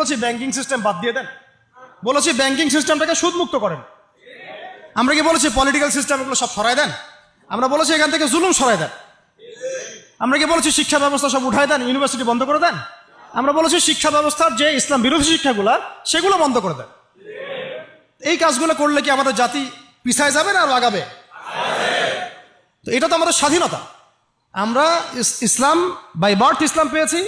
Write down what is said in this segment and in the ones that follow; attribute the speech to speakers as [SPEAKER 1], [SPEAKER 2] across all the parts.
[SPEAKER 1] বলেছি banking system বাদ দিয়ে দেন? বলেছি ব্যাংকিং সিস্টেমটাকে সুদমুক্ত করেন। আমরা কি বলেছি পলিটিক্যাল সিস্টেম এগুলো সব সরাই দেন? আমরা বলেছি এখান থেকে জুলুম সরাই দেন। আমরা কি বলেছি শিক্ষা ব্যবস্থা সব উঠাই দেন, ইউনিভার্সিটি বন্ধ করে দেন? আমরা বলেছি শিক্ষা ব্যবস্থার যে ইসলাম বিরোধী শিক্ষাগুলো সেগুলো বন্ধ করে দেন। এই কাজগুলো করলে কি আমাদের জাতি পিছায় যাবে না লাগাবে? তো এটা তো আমাদের স্বাধীনতা। আমরা ইসলাম বাই বার্থ ইসলাম পেয়েছি,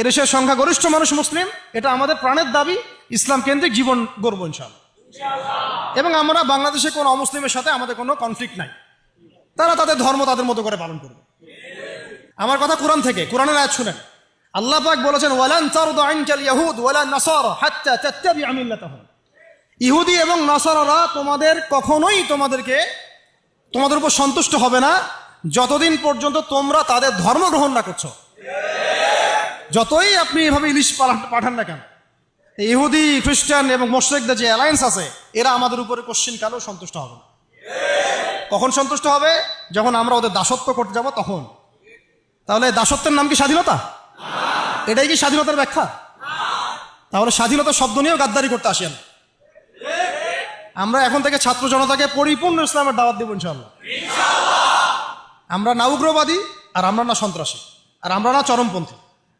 [SPEAKER 1] এদেশের সংখ্যাগরিষ্ঠ মানুষ মুসলিম, এটা আমাদের প্রাণের দাবি। ইসলাম কেন্দ্রিক জীবন গড়ব ইনশাআল্লাহ। এবং আমরা বাংলাদেশে কোনো অমুসলিমের সাথে আমাদের কোনো কনফ্লিক্ট নাই, তারা তাদের ধর্ম তাদের মতো করে পালন করবে। আমার কথা কোরআন থেকে, কোরআনের আয়াত শুনেন। আল্লাহ পাক বলেছেন ওয়ালান তারদা আনকাল ইয়াহুদ ওয়ালা নাসারা হাত্তা তাত্তাবিআ মিল্লাতাহুম। ইহুদি এবং নাসারারা কখনোই তোমাদের উপর সন্তুষ্ট হবে না যতদিন পর্যন্ত তোমরা তাদের ধর্ম গ্রহণ না করছো। যতই আপনি এভাবে ইলিশ পাঠান না কেন, ইহুদি খ্রিস্টান এবং মুশরিকদের যে অ্যালায়েন্স আছে এরা আমাদের উপরে কোশ্চিনকালেও সন্তুষ্ট হবে না। কখন সন্তুষ্ট হবে? যখন আমরা ওদের দাসত্ব করতে যাব তখন। তাহলে দাসত্বের নাম কি স্বাধীনতা? এটাই কি স্বাধীনতার ব্যাখ্যা? তাহলে স্বাধীনতা শব্দ নিয়েও গাদ্দারি করতে আসেন। আমরা এখন থেকে ছাত্র জনতাকে পরিপূর্ণ ইসলামের দাওয়াত দেব ইনশাআল্লাহ। আমরা না উগ্রবাদী, আর আমরা না সন্ত্রাসী, আর আমরা না চরমপন্থী।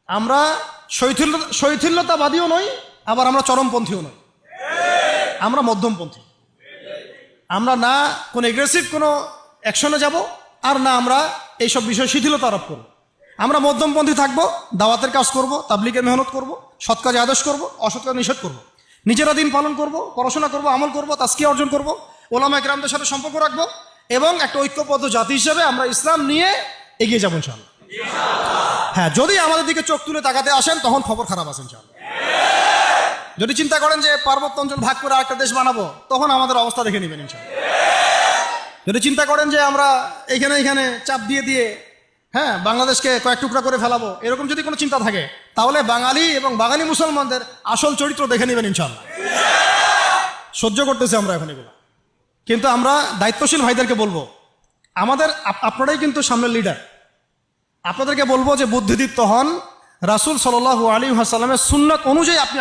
[SPEAKER 1] আমরা শৈথিল্যতাবাদীও নই, আবার আমরা চরমপন্থীও নই। আমরা মধ্যমপন্থী। আমরা না কোনো এগ্রেসিভ কোনো অ্যাকশনে যাব, আর না আমরা এইসব বিষয়ে শিথিলতা আরোপ করব। আমরা মধ্যমপন্থী থাকবো, দাওয়াতের কাজ করব, তাবলীগের মেহনত করব, সৎ কাজে আদেশ করব, অসৎ কাজ নিষেধ করব, নিজেরা দিন পালন করব, পড়াশোনা করব, আমল করব, তাজকিয়া অর্জন করব, ওলামা ইকরামদের সাথে সম্পর্ক রাখবো, এবং একটা ঐক্যবদ্ধ জাতি হিসেবে আমরা ইসলাম নিয়ে এগিয়ে যাবো ইনশাআল্লাহ। হ্যাঁ, যদি আমাদের দিকে চোখ তুলে তাকাতে আসেন তখন খবর খারাপ আছে ইনশাআল্লাহ। যদি চিন্তা করেন যে পার্বত্য অঞ্চল ভাগ করে আরেকটা দেশ বানাবো, তখন আমাদের অবস্থা দেখে নেবেন ইনশাআল্লাহ। যদি চিন্তা করেন যে আমরা এইখানে চাপ দিয়ে হ্যাঁ বাংলাদেশকে কয়েক টুকরা করে ফেলাবো, এরকম যদি কোনো চিন্তা থাকে, তাহলে বাঙালি এবং বাঙালি মুসলমানদের আসল চরিত্র দেখে নেবেন ইনশাআল্লাহ। সহ্য করতেছি আমরা এখন এগুলো, কিন্তু আমরা দায়িত্বশীল ভাইদেরকে বলবো, আপনারাই কিন্তু সামনের লিডার। আপনাদেরকে বলবো যে বুদ্ধিদীপ্ত হন, রাসূল সাল্লাল্লাহু আলাইহি ওয়াসাল্লামের সুন্নাত অনুযায়ী আপনি